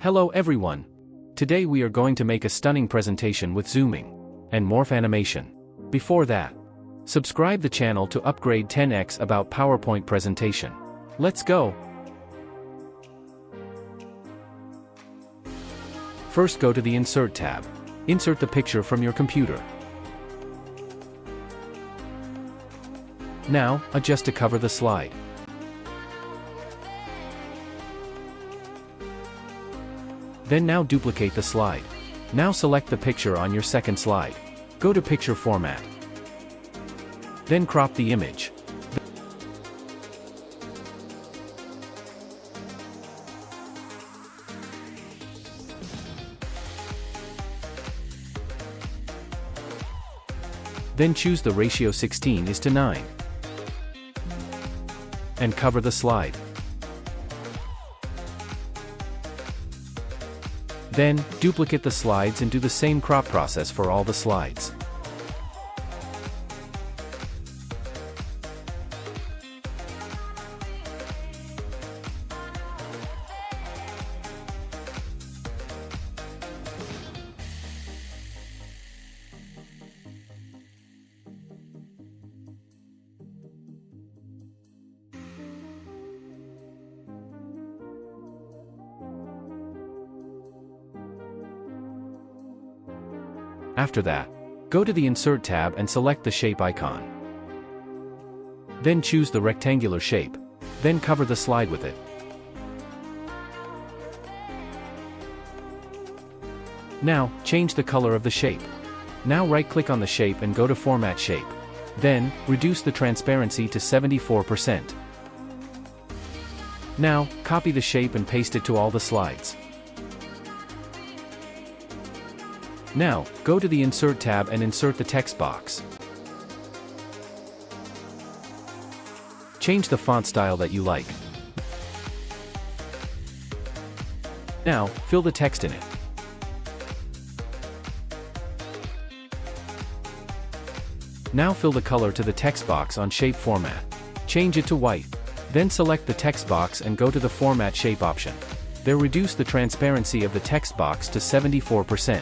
Hello everyone! Today we are going to make a stunning presentation with zooming and morph animation. Before that, subscribe the channel to upgrade 10x about PowerPoint presentation. Let's go! First go to the Insert tab. Insert the picture from your computer. Now, adjust to cover the slide. Then now duplicate the slide. Now select the picture on your second slide. Go to Picture Format. Then crop the image. Then choose the ratio 16:9. And cover the slide. Then, duplicate the slides and do the same crop process for all the slides. After that, go to the Insert tab and select the shape icon. Then choose the rectangular shape. Then cover the slide with it. Now, change the color of the shape. Now right-click on the shape and go to Format Shape. Then, reduce the transparency to 74%. Now, copy the shape and paste it to all the slides. Now, go to the Insert tab and insert the text box. Change the font style that you like. Now, fill the text in it. Now fill the color to the text box on Shape Format. Change it to white. Then select the text box and go to the Format Shape option. There reduce the transparency of the text box to 74%.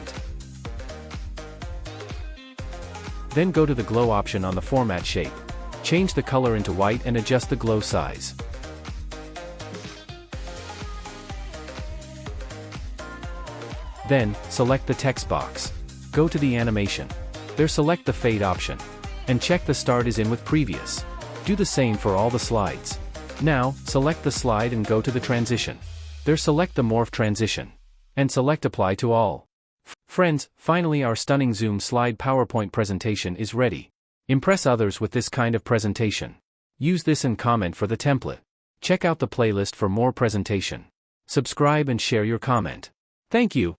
Then go to the glow option on the Format Shape. Change the color into white and adjust the glow size. Then, select the text box. Go to the Animation. There select the Fade option. And check the Start is in with Previous. Do the same for all the slides. Now, select the slide and go to the Transition. There select the Morph Transition. And select Apply to All. Friends, finally our stunning Zoom slide PowerPoint presentation is ready. Impress others with this kind of presentation. Use this and comment for the template. Check out the playlist for more presentation. Subscribe and share your comment. Thank you.